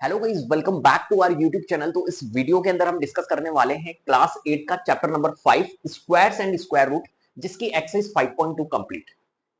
Hello guys, welcome back to our YouTube channel. तो इस video के अंदर हम डिस्कस करने वाले हैं क्लास 8 का chapter number 5 squares and square root, जिसकी एक्सरसाइज 5.2 कंप्लीट।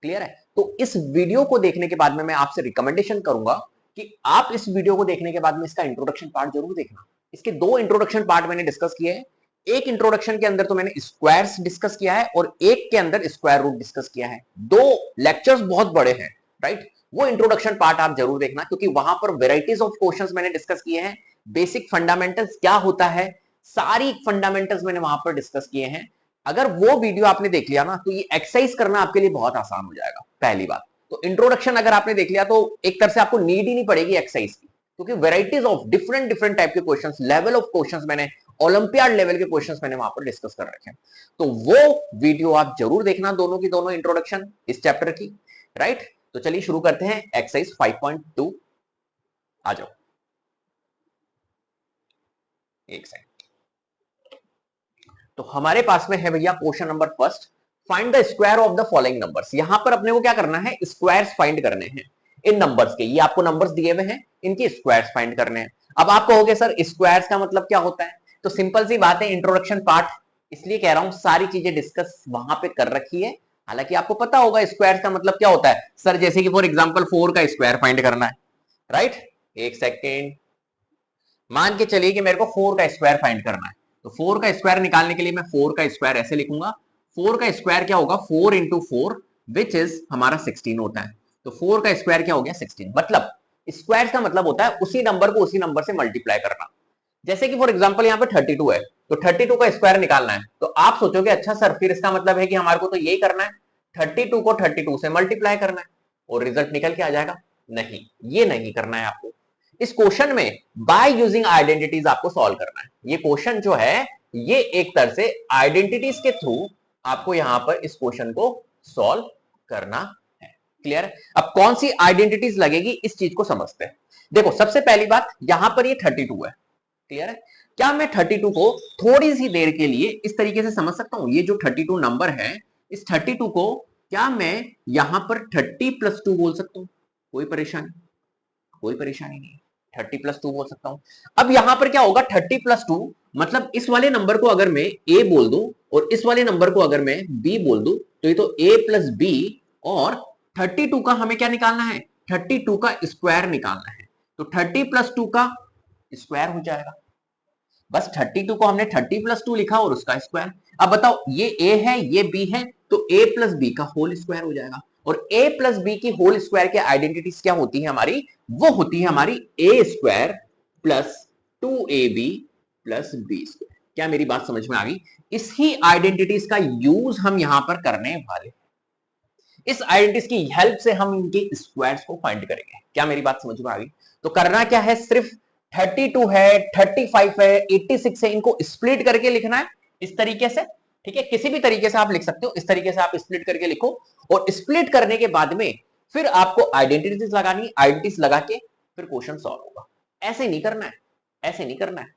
क्लियर है? तो इस वीडियो को देखने के बाद में मैं आपसे रिकमेंडेशन करूंगा कि आप इस वीडियो को देखने के बाद में इसका इंट्रोडक्शन पार्ट जरूर देखना। इसके दो इंट्रोडक्शन पार्ट मैंने डिस्कस किए हैं। एक इंट्रोडक्शन के अंदर तो मैंने स्क्वायर्स डिस्कस किया है और एक के अंदर स्क्वायर रूट डिस्कस किया है। दो लेक्चर्स बहुत बड़े हैं, राइट? वो इंट्रोडक्शन पार्ट आप जरूर देखना, क्योंकि वहां पर वेराइटीज ऑफ क्वेश्चंस मैंने डिस्कस किए हैं। बेसिक फंडामेंटल्स क्या होता है, सारी फंडामेंटल्स मैंने वहां पर डिस्कस किए हैं। अगर वो वीडियो आपने देख लिया ना, तो ये एक्सरसाइज करना आपके लिए बहुत आसान हो जाएगा। पहली बात तो इंट्रोडक्शन अगर आपने देख लिया तो एक तरह से आपको नीड ही नहीं पड़ेगी एक्सरसाइज की, क्योंकि varieties of different different type के क्वेश्चंस, लेवल ऑफ क्वेश्चंस मैंने, ओलंपियाड लेवल के क्वेश्चंस मैंने वहां पर डिस्कस कर रखे हैं। तो वो वीडियो आप जरूर देखना, दोनों की दोनों इंट्रोडक्शन इस चैप्टर की, राइट? तो चलिए शुरू करते हैं एक्सरसाइज 5.2। आ जाओ, एक सेकंड। तो हमारे पास में है भैया question number first, find the square of the following numbers. यहां पर अपने को क्या करना है, स्क्वायर्स फाइंड करने हैं इन नंबर्स के। ये आपको नंबर्स दिए हुए हैं, इनके स्क्वायर्स फाइंड करने हैं। अब आप कहोगे सर स्क्वायर्स का मतलब क्या होता है? तो सिंपल सी बात है, इंट्रोडक्शन पार्ट इसलिए कह रहा हूं, सारी चीजें डिस्कस वहां पे कर रखी है। हालांकि आपको पता होगा स्क्वायर्स का मतलब क्या होता है सर, जैसे कि फॉर एग्जांपल 4 का स्क्वायर फाइंड करना है, राइट? एक सेकेंड, मान के चलिए कि मेरे को 4 का स्क्वायर फाइंड करना है। तो 4 का स्क्वायर निकालने के लिए मैं 4 का स्क्वायर ऐसे लिखूंगा। 4 का स्क्वायर क्या होगा, 4 इंटू 4 विच इज हमारा 16 होता है। तो 4 का स्क्वायर क्या हो गया, 16। मतलब स्क्वायर का मतलब होता है उसी नंबर को उसी नंबर से मल्टीप्लाई करना। जैसे कि फॉर एग्जांपल यहाँ पे 32 है, तो 32 का स्क्वायर निकालना है। तो आप सोचोगे अच्छा सर, फिर इसका मतलब है कि हमारे को तो यही करना है, 32 को 32 से मल्टीप्लाई करना है और रिजल्ट निकल के आ जाएगा। नहीं, ये नहीं करना है आपको। इस क्वेश्चन में बाय यूजिंग आइडेंटिटीज आपको सॉल्व करना है। ये क्वेश्चन जो है, ये एक तरह से आइडेंटिटीज के थ्रू आपको यहां पर इस क्वेश्चन को सॉल्व करना है। क्लियर है? अब कौन सी आइडेंटिटीज लगेगी, इस चीज को समझते हैं। देखो, सबसे पहली बात, यहां पर ये 32 है। क्लियर है? क्या मैं 32 को थोड़ी सी देर के लिए इस तरीके से समझ सकता हूं? ये जो 32 नंबर है, इस 32 को क्या मैं यहां पर 30 प्लस 2 बोल सकता हूं? कोई परेशानी? कोई परेशानी नहीं, 30 प्लस 2 बोल सकता हूं। अब यहां पर क्या होगा, 30 प्लस 2 मतलब इस वाले नंबर को अगर मैं a बोल दूं और इस वाले नंबर को अगर मैं b बोल दूं, तो ये तो a प्लस बी। और 32 का हमें क्या निकालना है, 32 का स्क्वायर निकालना है। तो 30 प्लस 2 का स्क्वायर हो जाएगा। बस 32 को हमने 30 प्लस 2 लिखा और उसका स्क्वायर। अब बताओ, ये a है ये b है, तो a प्लस बी का होल स्क्वायर हो जाएगा। और a प्लस बी की होल स्क्वायर की आइडेंटिटीज क्या होती है हमारी? वो होती है हमारी a square plus 2ab plus B square. क्या मेरी बात समझ में आ गई? इसी आइडेंटिटीज का यूज हम यहां पर करने वाले। इस आइडेंटिटीज की हेल्प से हम इनके स्क्वायर्स को फाइंड करेंगे। क्या मेरी बात समझ में आ गई? तो करना क्या है, सिर्फ 32 है, 35 है, 86 है, इनको स्प्लिट करके लिखना है इस तरीके से। ठीक है, किसी भी तरीके से आप लिख सकते हो, इस तरीके से आप स्प्लिट करके लिखो। और स्प्लिट करने के बाद में फिर आपको आइडेंटिटीज लगानी, आइडेंटिटीज लगा के फिर क्वेश्चन सॉल्व होगा। ऐसे नहीं करना है, ऐसे नहीं करना है,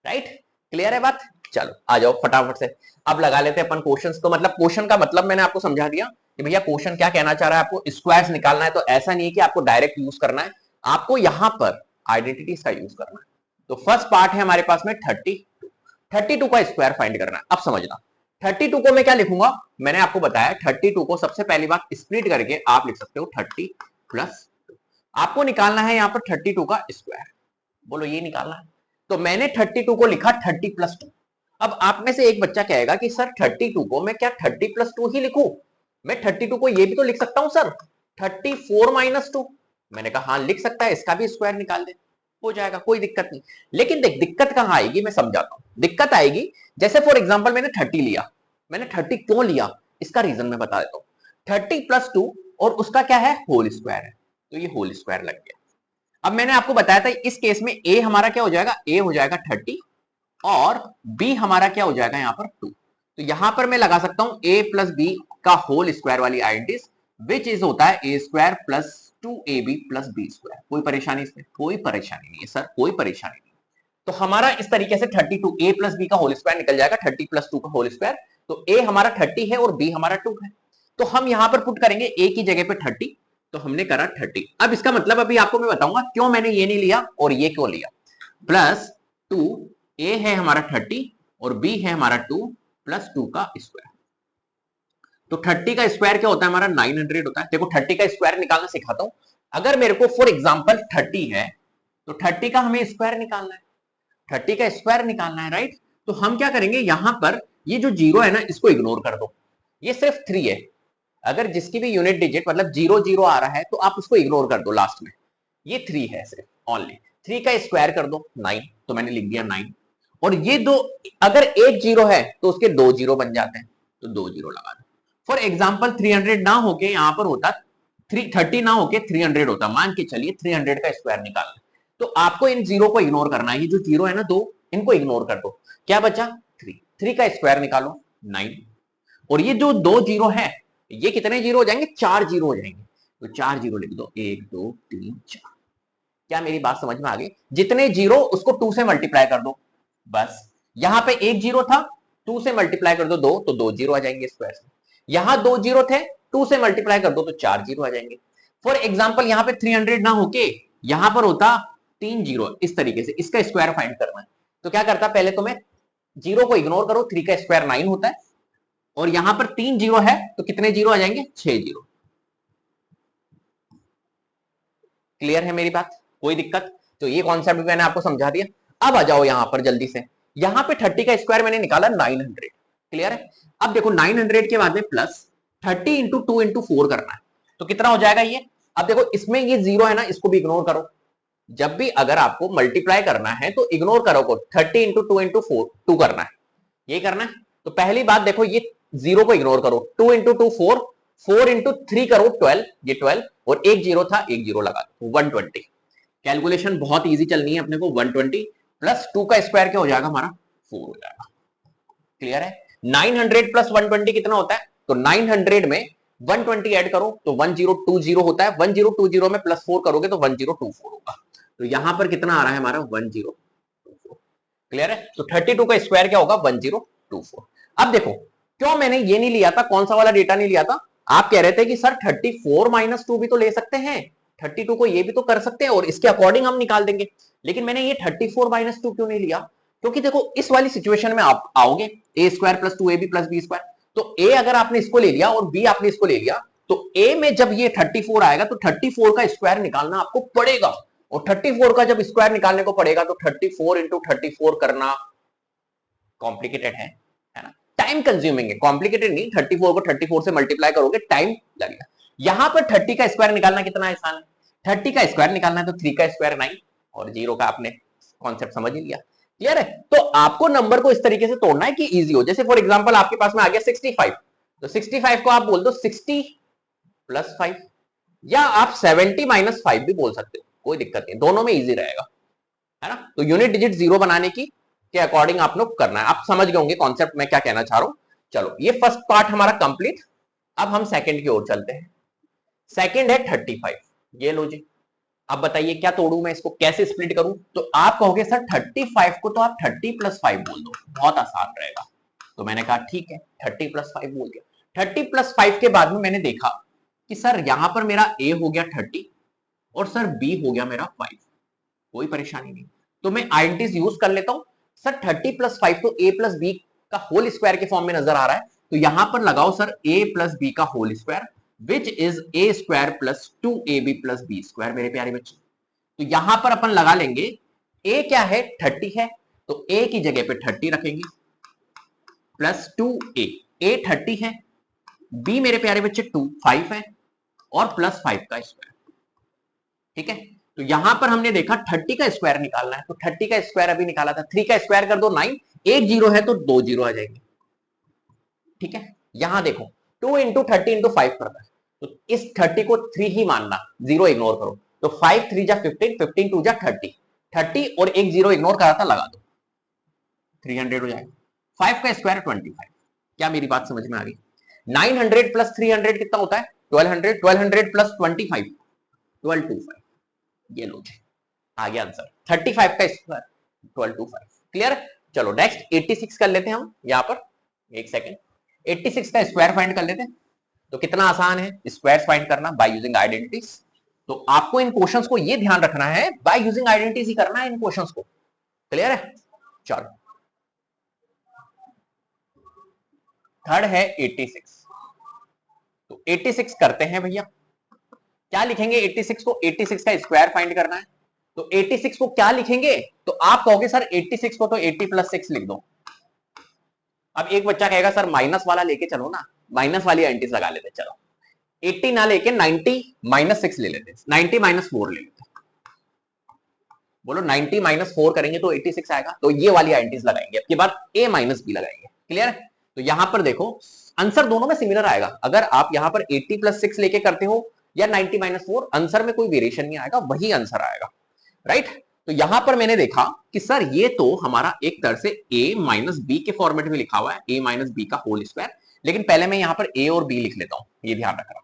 राइट? क्लियर है बात? चलो आ जाओ फटाफट से, अब लगा लेते हैं अपन क्वेश्चंस को। मतलब क्वेश्चन का मतलब मैंने आपको समझा दिया कि भैया क्वेश्चन क्या कहना चाह रहा है, आपको स्क्वायर्स निकालना है। तो ऐसा नहीं है कि आपको डायरेक्ट यूज करना है, आपको यहां पर आइडेंटिटीज का यूज करना है। तो फर्स्ट पार्ट है हमारे पास में 32 का स्क्वायर फाइंड करना है। अब समझना, 32 को मैं क्या लिखूंगा, मैंने आपको बताया 32 को सबसे पहली बात स्प्लिट करके आप लिख सकते हो 30 प्लस। आपको निकालना है यहां पर 32 का स्क्वायर। बोलो, ये निकालना है। तो मैंने 32 को लिखा 30 प्लस 2। अब आप में से एक बच्चा कहेगा कि सर 32 को मैं क्या 30 प्लस 2 ही लिखूं? मैं 32 को ये भी तो लिख सकता हूं सर, 34 माइनस 2। मैंने कहा हाँ लिख सकता है, इसका भी स्क्वायर निकाल दे, हो जाएगा, कोई दिक्कत नहीं। लेकिन देख दिक्कत कहां आएगी, मैं समझाता हूं। दिक्कत आएगी, जैसे फॉर एग्जाम्पल मैंने 30 लिया। मैंने 30 क्यों लिया, इसका रीजन मैं बता देता हूं। 30 प्लस 2 और उसका क्या है, होल स्क्वायर है, तो ये होल स्क्वायर लग गया। अब मैंने आपको बताया था इस केस में a हमारा क्या हो जाएगा, a हो जाएगा 30 और b हमारा क्या हो जाएगा यहाँ पर 2। तो यहां पर मैं लगा सकता हूं a प्लस बी का होल स्क्वायर वाली आइडेंटिटीज, विच इज होता है a square plus 2ab plus B square. कोई परेशानी इसमें? कोई परेशानी नहीं है सर, कोई परेशानी नहीं। तो हमारा इस तरीके से 32 a प्लस बी का होल स्क्वायर निकल जाएगा, 30 प्लस 2 का होल स्क्वायर। तो a हमारा 30 है और b हमारा 2 है। तो हम यहां पर पुट करेंगे a की जगह पे 30 तो हमने करा 30। अब इसका मतलब अभी आपको मैं बताऊंगा क्यों मैंने ये नहीं लिया और ये क्यों लिया। प्लस 2, ए है हमारा 30 और बी है हमारा 2 प्लस 2 का स्क्वायर। तो 30 का स्क्वायर क्या होता है हमारा 900 होता है। देखो 30 का स्क्वायर निकालना सिखाता हूं। अगर मेरे को फॉर एग्जांपल 30 है तो 30 का हमें स्क्वायर निकालना है, 30 का स्क्वायर निकालना है, राइट। तो हम क्या करेंगे, यहां पर ये जो जीरो है ना इसको इग्नोर कर दो, ये सिर्फ 3 है। अगर जिसकी भी यूनिट डिजिट मतलब 0 0 आ रहा है तो आप उसको इग्नोर कर दो लास्ट में, ये 3 है सिर्फ ओनली। 3 का स्क्वायर कर दो 9, तो मैंने लिख दिया 9। और ये दो, अगर एक जीरो है तो उसके दो जीरो बन जाते हैं, तो दो जीरो लगा दो। फॉर एग्जाम्पल 300 ना होके यहां पर होता 330 ना होके 300 होता, मान के चलिए 300 का स्क्वायर निकालना, तो आपको इन जीरो को इग्नोर करना है। ये जो जीरो है ना दो, इनको इग्नोर कर दो, क्या बचा 3। 3 का स्क्वायर निकालो 9। और ये जो दो जीरो है ये कितने जीरो हो जाएंगे, 4 जीरो हो जाएंगे। तो 4 जीरो लिख दो, 1 2 3 4। क्या मेरी बात समझ में आ गई? जितने जीरो उसको 2 से मल्टीप्लाई कर दो, बस। यहां पे एक जीरो था, 2 से मल्टीप्लाई कर दो 2, तो 2 जीरो आ जाएंगे स्क्वायर से। यहां दो जीरो थे, 2 से मल्टीप्लाई कर दो तो 4 जीरो आ जाएंगे। फॉर एग्जाम्पल यहां पे 300 ना होके यहां पर होता 3 जीरो, इस तरीके से इसका स्क्वायर फाइंड करना है। तो क्या करता, पहले तो मैं जीरो को इग्नोर करो, 3 का स्क्वायर 9 होता है, और यहां पर 3 जीरो है तो कितने जीरो आ जाएंगे, 6 जीरो। क्लियर है मेरी बात, कोई दिक्कत? तो ये कॉन्सेप्ट मैंने आपको समझा दिया। अब आ जाओ यहां पर जल्दी से, यहां पे 30 का स्क्वायर मैंने निकाला 900। क्लियर है? अब देखो 900 के बाद में प्लस 30 इंटू 2 इंटू 4 करना है, तो कितना हो जाएगा ये। अब देखो इसमें ये जीरो है ना, इसको भी इग्नोर करो। जब भी अगर आपको मल्टीप्लाई करना है तो इग्नोर करो को, 30 इंटू 2 इंटू 4 2 करना है, ये करना है। तो पहली बात देखो, ये जीरो को इग्नोर करो, 2 इंटू 2 4, 4 इंटू 3 करो 12, ये 12, और एक जीरो था, एक जीरो लगा दो 120। कैलकुलेशन बहुत इजी चलनी है अपने को, 120 प्लस 2 का स्क्वायर क्या हो जाएगा हमारा, 4 हो जाएगा। क्लियर है? 900 प्लस 120 कितना होता है, तो 900 में 120 ऐड करो तो 1020 होता है, 1020 में प्लस 4 करोगे तो 1024 होगा। तो यहां पर कितना आ रहा है हमारा, 1024। क्लियर है? तो 32 का स्क्वायर क्या होगा, 1024। अब देखो क्यों मैंने ये नहीं लिया था, कौन सा वाला डेटा नहीं लिया था। आप कह रहे थे कि सर 34 माइनस 2 भी तो ले सकते हैं, 32 को ये भी तो कर सकते हैं और इसके अकॉर्डिंग हम निकाल देंगे। लेकिन मैंने ये 34 माइनस 2 क्यों नहीं लिया, क्योंकि देखो इस वाली सिचुएशन में आप आओगे a square plus 2ab plus B square, तो ए अगर आपने इसको ले लिया और बी आपने इसको ले लिया, तो ए में जब ये 34 आएगा तो 34 का स्क्वायर निकालना आपको पड़ेगा, और 34 का जब स्क्वायर निकालने को पड़ेगा तो 34 इंटू 34 करना कॉम्प्लिकेटेड है ना, टाइम कंज्यूमिंग है, कॉम्प्लिकेटेड नहीं। 34 को 34 से मल्टीप्लाई करोगे टाइम लगेगा। यहां पर 30 का स्क्वायर निकालना कितना आसान है, 30 का स्क्वायर निकालना है तो 3 का स्क्वायर 9, और जीरो का आपने कॉन्सेप्ट समझ ही लिया। क्लियर है? तो आपको नंबर को इस तरीके से तोड़ना है कि इजी हो। जैसे फॉर एग्जांपल आपके पास में आ गया 65, तो 65 को आप बोल दो 60 प्लस 5, या आप 70 माइनस 5 भी बोल सकते हो, कोई दिक्कत नहीं, दोनों में इजी रहेगा, है ना। तो यूनिट डिजिट जीरो बनाने की के अकॉर्डिंग आप लोग करना है। आप समझ गए होंगे कॉन्सेप्ट में क्या कहना चाह रहा हूं। चलो ये फर्स्ट पार्ट हमारा कंप्लीट। अब हम सेकंड की ओर चलते हैं। सेकंड है 35, ये लो जी। अब बताइए क्या तोड़ू मैं इसको, कैसे स्प्लिट करूं। तो आप कहोगे सर 35 को तो आप 30 प्लस 5 बोल दो, बहुत आसान रहेगा। तो मैंने कहा ठीक है 30 प्लस 5 बोल दिया। 30 प्लस 5 के बाद में मैंने देखा कि सर यहां पर मेरा ए हो गया 30 और सर बी हो गया मेरा 5, कोई परेशानी नहीं। तो मैं आइडेंटिटीज यूज कर लेता हूं। सर 30 प्लस 5 तो ए प्लस बी का होल स्क्वायर के फॉर्म में नजर आ रहा है, तो यहां पर लगाओ सर ए प्लस बी का whole square, which is A square plus 2ab plus B square. मेरे प्यारे बच्चे, तो यहां पर अपन लगा लेंगे ए क्या है 30 है, तो ए की जगह पे 30 रखेंगे प्लस 2a, ए 30 है, बी मेरे प्यारे बच्चे 5 है, और प्लस 5 का स्क्वायर। ठीक है? तो यहां पर हमने देखा 30 का स्क्वायर निकालना है, तो 30 का स्क्वायर अभी निकाला था, 3 का स्क्वायर कर दो 9, एक जीरो है तो दो जीरो आ जाएंगे। ठीक है? यहां देखो 2 इंटू 30 इंटू 5 करता है, तो इस 30 को 3 ही मानना, जीरो इग्नोर करो। तो 5 3 जा 15, 15 2 जा 30, 30 और एक जीरो इग्नोर करा था, लगा दो 300 हो जाएगा। 5 का स्क्वायर 25। क्या मेरी बात समझ में आ गई? 900 प्लस 300 कितना होता है, 1200, 1200 प्लस 25 1225। ये लो आ गया आंसर 35 का स्क्वायर 1225। क्लियर? चलो नेक्स्ट 86 कर लेते हैं हम यहां पर, एक सेकेंड। 86 का स्क्वायर फाइंड कर लेते हैं। तो कितना आसान है स्क्वायर फाइंड करना बाय यूजिंग आइडेंटिटीज। तो आपको इन क्वेश्चंस को ये ध्यान रखना है, बाय यूजिंग आइडेंटिटीज ही करना है इन क्वेश्चंस को। क्लियर है? चलो, थर्ड है 86। तो 86 करते हैं भैया। क्या लिखेंगे 86 को? 86 का स्क्वायर फाइंड करना है। तो 86 को क्या लिखेंगे? तो आप कहोगे सर 86 को तो 80 + 6 लिख दो। अब एक बच्चा कहेगा सर माइनस वाला लेके चलो ना, माइनस वाली एंटीज लगा लेते। चलो 80 ना लेके 90 - 6 ले लेते, 90 - 4 ले लेते। बोलो 90 - 4 करेंगे तो 86 आएगा। तो ये वाली एंटीज लगाएंगे, अब के बाद a - b लगाएंगे। क्लियर है? तो यहां पर देखो आंसर दोनों में सिमिलर आएगा। अगर आप यहां पर 80 + 6 लेके करते हो या 90 - 4, आंसर में कोई वेरिएशन नहीं आएगा, वही आंसर आएगा। राइट? तो यहां पर मैंने देखा कि सर ये तो हमारा एक तरह से a - b के फॉर्मेट में लिखा हुआ है, a - b का होल स्क्वायर। लेकिन पहले मैं यहां पर a और b लिख लेता हूं, ये ध्यान रखना।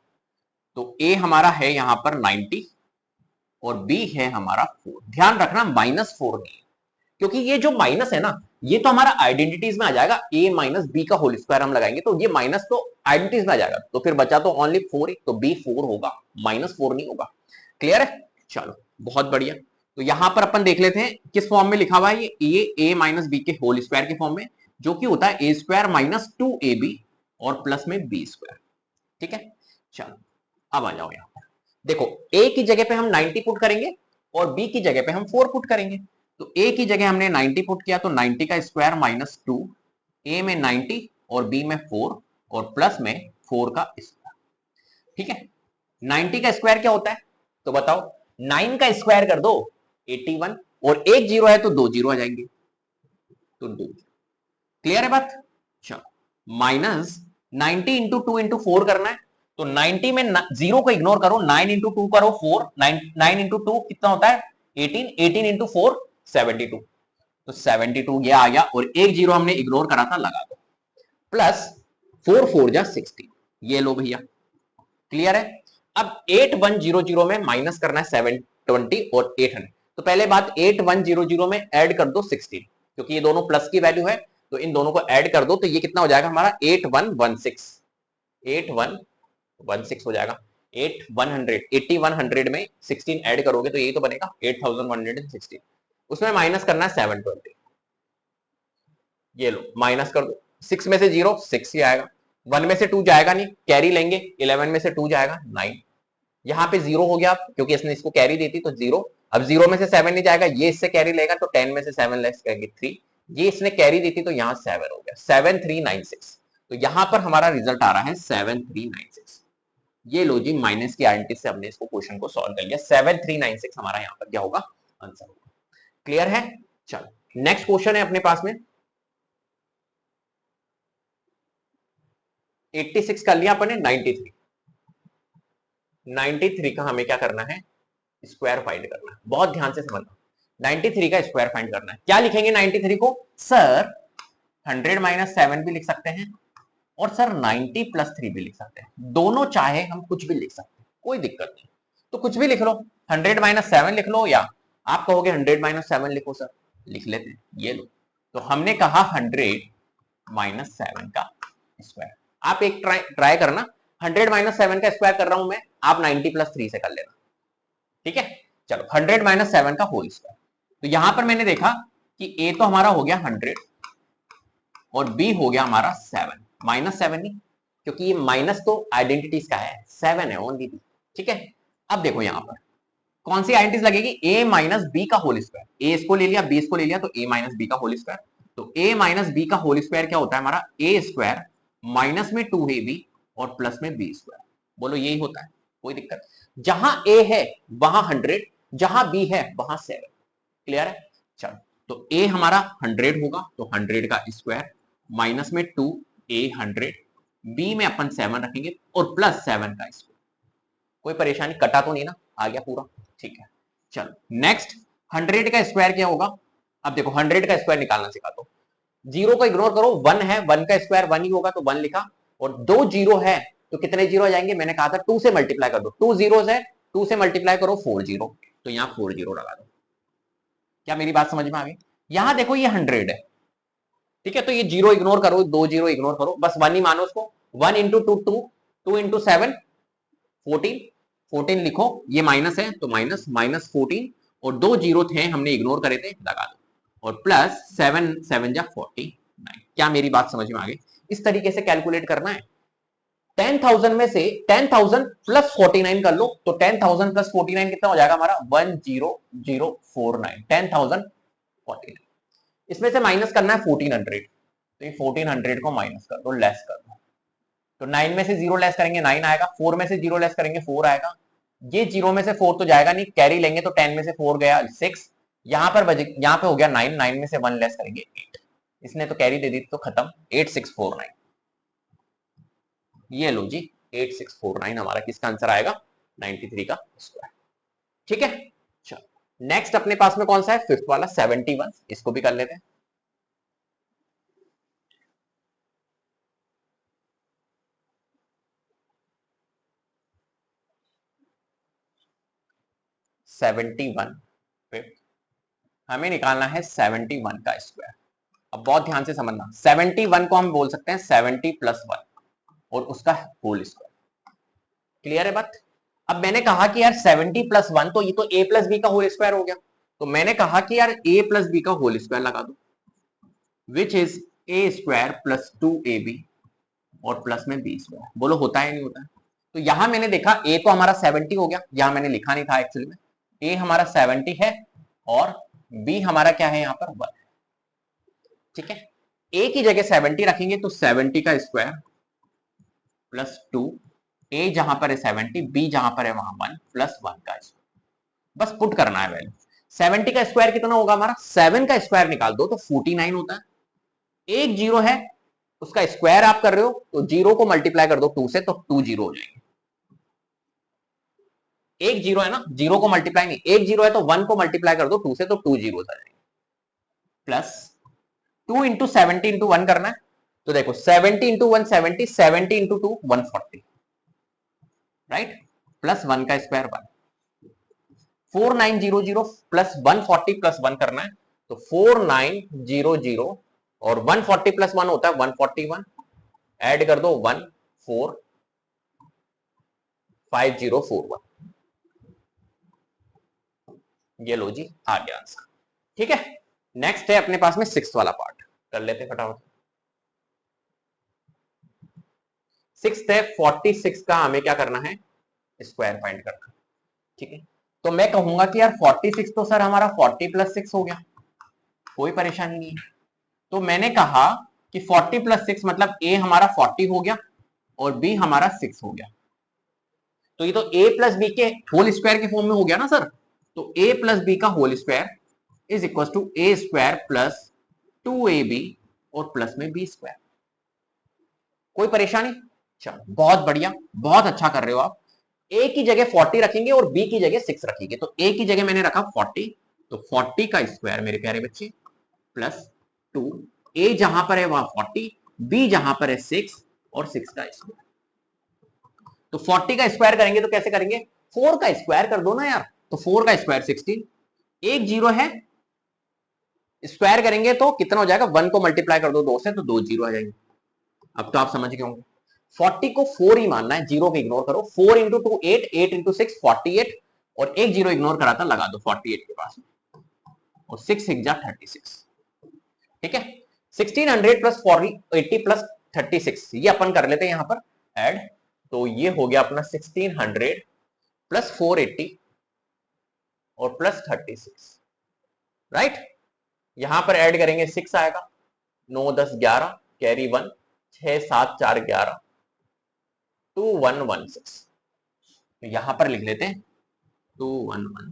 तो a हमारा है यहां पर 90 और b है हमारा 4। ध्यान रखना -4 नहीं, क्योंकि ये जो माइनस है ना, ये तो हमारा आइडेंटिटीज में आ जाएगा। a - b का होल स्क्वायर हम लगाएंगे तो ये माइनस तो आइडेंटिटीज में आ जाएगा, तो फिर बचा तो ओनली 4 ही, तो b 4 होगा, -4 नहीं होगा। क्लियर है? चलो बहुत बढ़िया। तो यहां पर अपन देख लेते हैं किस फॉर्म में लिखा हुआ है ये a - b के होल स्क्वायर के फॉर्म में, जो कि होता है a² - 2ab और प्लस में b²। ठीक है? चलो अब आ जाओ यहां पर देखो, a की जगह पे हम 90 पुट करेंगे और b की जगह पे हम 4 पुट करेंगे। तो a की जगह हमने 90 पुट किया तो 90 का स्क्वायर -2, a में 90 और b में 4 और प्लस में 4 का स्क्वायर। ठीक है? 90 का स्क्वायर क्या होता है तो बताओ? 9 का स्क्वायर कर दो 81, और एक जीरो है तो 2 जीरो आ जाएंगे, तो 2। क्लियर है बात? चलो -90 × 2 × 4 करना है। तो 90 में जीरो को इग्नोर करो, 9 × 2 करो 4, 9 × 2 कितना होता है 18, 18 × 4 72। तो 72 ये आ गया, और एक जीरो हमने इग्नोर करा था, लगा दो, प्लस 4 4 जा 60। ये लो भैया। क्लियर है? अब 8100 में माइनस करना है 720 और 800। तो पहले बात 8100 में ऐड कर दो 16, क्योंकि ये दोनों प्लस की वैल्यू है, तो इन दोनों को ऐड कर दो तो ये कितना हो जाएगा हमारा 8116। 8116 हो जाएगा। 8100 में 16 ऐड करोगे तो यही तो बनेगा 8116। उसमें माइनस करना है 720। ये लो माइनस कर दो, 6 में से 0 6 ही आएगा, 1 में से 2 जाएगा नहीं, कैरी लेंगे, 11 में से 2 जाएगा 9। यहाँ पे 0 हो गया क्योंकि इसने इसको कैरी दी थी तो 0। अब 0 में से 7 नहीं जाएगा, ये इससे कैरी लेगा तो 10 में से 7 लेस करेंगे 3। ये इसने कैरी दी थी तो यहाँ 7 हो गया, 7396। तो यहाँ पर हमारा रिजल्ट आ रहा है 7396। ये लो जी, माइनस की आइडेंटिटी से हमने इसको क्वेश्चन को सॉल्व कर लिया। 7396 हमारा यहाँ पर क्या होगा आंसर होगा। क्लियर है? चलो नेक्स्ट क्वेश्चन है अपने पास में 86 कर लिया अपन ने, 93। 93 का हमें क्या करना है स्क्वायर फाइंड करना है। बहुत ध्यान से समझना, 93 का स्क्वायर फाइंड करना है। क्या लिखेंगे 93 को? सर 100 - 7 भी लिख सकते हैं और सर 90 + 3 भी लिख सकते हैं। दोनों चाहे हम कुछ भी लिख सकते हैं, कोई दिक्कत नहीं। तो कुछ भी लिख लो, 100 - 7 लिख लो, या आप कहोगे 100 - 7 लिखो सर, लिख लेते हैं। ये लो, तो हमने कहा 100 - 7 का स्क्वायर। आप एक ट्राई करना, 100 - 7 का स्क्वायर कर रहा हूं मैं, आप 90 + 3 से कर लेना। ठीक है? चलो 100 - 7 का होल स्क्वायर। तो यहां पर मैंने देखा कि a तो हमारा हो गया 100 और b हो गया हमारा 7, -7 नहीं, क्योंकि ये माइनस तो आइडेंटिटीज का है, 7 है ओनली b। ठीक है? अब देखो यहां पर कौन सी आइडेंटिटीज लगेगी? a - b का होल स्क्वायर। a इसको ले लिया, b इसको ले लिया, तो a - b का होल स्क्वायर। तो a - b का होल स्क्वायर क्या होता है हमारा? a² माइनस में 2ab और प्लस में b²। बोलो यही होता है, कोई दिक्कत? जहां a है वहां 100, जहां b है वहां 7। क्लियर है? चलो, तो a हमारा 100 होगा तो 100 का स्क्वायर माइनस में 2 a 100, b में अपन 7 रखेंगे और प्लस 7 का स्क्वायर। कोई परेशानी? कटा तो नहीं ना? आ गया पूरा? ठीक है। चलो नेक्स्ट 100 का स्क्वायर क्या होगा? अब देखो 100 का स्क्वायर निकालना सिखा दो। जीरो को इग्नोर करो, 1 है, 1 का स्क्वायर 1 ही होगा तो 1 लिखा, और 2 जीरो है तो कितने जीरो आ जाएंगे? मैंने कहा था 2 से मल्टीप्लाई कर दो, 2 जीरोस है, 2 से मल्टीप्लाई करो 4 जीरो, तो यहां 4 जीरो लगा दो। क्या मेरी बात समझ में आ गई? यहां देखो ये 100 है, ठीक है, तो ये जीरो इग्नोर करो, 2 जीरो इग्नोर करो, बस 1 ही मानो उसको। 1 × 2 2, 2 इंटू 7 14, 14 लिखो, ये माइनस है तो माइनस माइनस 14, और दो जीरो थे हमने इग्नोर करे थे, लगा दो, और प्लस 7 7 जा 49। क्या मेरी बात समझ में आ गई? इस तरीके से कैलकुलेट करना है। 10,000 में से 10,000 प्लस 49 कर लो, तो 10,000 प्लस 49 कितना हो जाएगा हमारा? 10049, 10,049। इसमें से माइनस करना है 1400, तो ये 1400 को माइनस कर दो, लेस कर दो, तो 9 में से 0 लेस करेंगे 9 आएगा, 4 में से 0 लेस करेंगे 4 आएगा, ये 0 में से 4 तो जाएगा नहीं, कैरी लेंगे तो 10 में से 4 गया 6, यहां पे हो गया 9, 9 में से 1 लेस करेंगे 8, इसने तो कैरी दे दी तो खत्म, 8649। ये लो जी, 8649 हमारा किसका आंसर आएगा? 93 का स्क्वायर। ठीक है, चलो नेक्स्ट अपने पास में कौन सा है? फिफ्थ वाला 71, इसको भी कर लेते हैं। हमें निकालना है 71 का स्क्वायर। अब बहुत ध्यान से समझना, 71 को हम बोल सकते हैं 70 प्लस 1 और उसका होल स्क्वायर। क्लियर है बात? अब मैंने कहा कि यार 70 प्लस 1, तो ये तो a प्लस बी का होल स्क्वायर हो गया, तो मैंने कहा कि यार a प्लस बी का होल स्क्वायर लगा दो, which is a square plus 2ab और प्लस में b स्क्वायर। बोलो होता है नहीं होता है? तो यहां मैंने देखा a तो हमारा 70 हो गया, यहां मैंने लिखा नहीं था एक्चुअली में, a हमारा 70 है और b हमारा क्या है यहाँ पर 1। ठीक है, a की जगह 70 रखेंगे तो 70 का स्क्वायर प्लस 2, a जहां पर है 70, b जहां पर है वहां 1 प्लस 1 का स्क्वायर। बस पुट करना है वैल्यू। 70 का स्क्वायर कितना होगा हमारा? 7 का स्क्वायर निकाल दो तो 49 होता है। एक जीरो है, उसका स्क्वायर आप कर रहे हो तो जीरो को मल्टीप्लाई कर दो 2 से, तो 2 जीरो हो जाएंगे। एक जीरो है ना, जीरो को मल्टीप्लाई नहीं, एक जीरो है तो 1 को मल्टीप्लाई कर दो 2 से, तो 2 जीरो हो जाएंगे। प्लस 2 इंटू 70 इंटू 1 करना है, तो देखो 70 इंटू 1 70, 70 इंटू 2 140, राइट, प्लस 1 का स्क्वायर 1, 4900 प्लस 140 प्लस 1 करना है, तो 4900 और 140 प्लस 1 होता है 141, ऐड कर दो 145041। ये लो जी, आ गया आंसर। ठीक है, नेक्स्ट है अपने पास में सिक्स्थ वाला पार्ट, कर लेते फटाफट। सिक्स्थ है 46 का, हमें क्या करना है? स्क्वायर फाइंड करना है। ठीक है, तो मैं कहूंगा कि यार 46 तो सर हमारा 40 प्लस 6 हो गया, कोई परेशानी नहीं है। तो मैंने कहा कि 40 प्लस 6 मतलब a हमारा 40 हो गया और b हमारा 6 हो गया, तो ये तो a प्लस बी के होल स्क्वायर के फॉर्म में हो गया ना सर। तो a प्लस बी का whole square is equal to a square plus 2ab और प्लस में b स्क्वायर। कोई परेशानी? चलो बहुत बढ़िया, बहुत अच्छा कर रहे हो आप। a की जगह 40 रखेंगे और b की जगह 6 रखेंगे, तो a की जगह मैंने रखा 40, तो 40 का स्क्वायर मेरे प्यारे बच्चे प्लस 2, a जहां पर है वहां 40, b जहां पर है 6 और 6 का स्क्वायर। तो 40 का स्क्वायर करेंगे तो कैसे करेंगे? 4 का स्क्वायर कर दो ना यार, तो 4 का स्क्वायर 16, एक जीरो है, स्क्वायर करेंगे तो कितना हो जाएगा? 1 को मल्टीप्लाई कर दो 2 से, तो 2 जीरो आ जाएंगे। अब तो आप समझ गए होंगे, 40 को 4 ही मानना है, जीरो को इग्नोर करो। 4 इंटू 2 8, 8 इंटू 6 48, और एक जीरो इग्नोर करा था, लगा दो 48 के पास में, और 6 6 जा 36। ठीक है, 1600 प्लस 80 प्लस 36, ये अपन कर लेते हैं यहां पर ऐड, तो ये हो गया अपना 1600 प्लस 480 और प्लस 36, राइट। यहां पर ऐड करेंगे 6 आएगा, 9 10 11, कैरी 1, 6 7 4 11, 2116, तो यहां पर लिख लेते हैं 2116।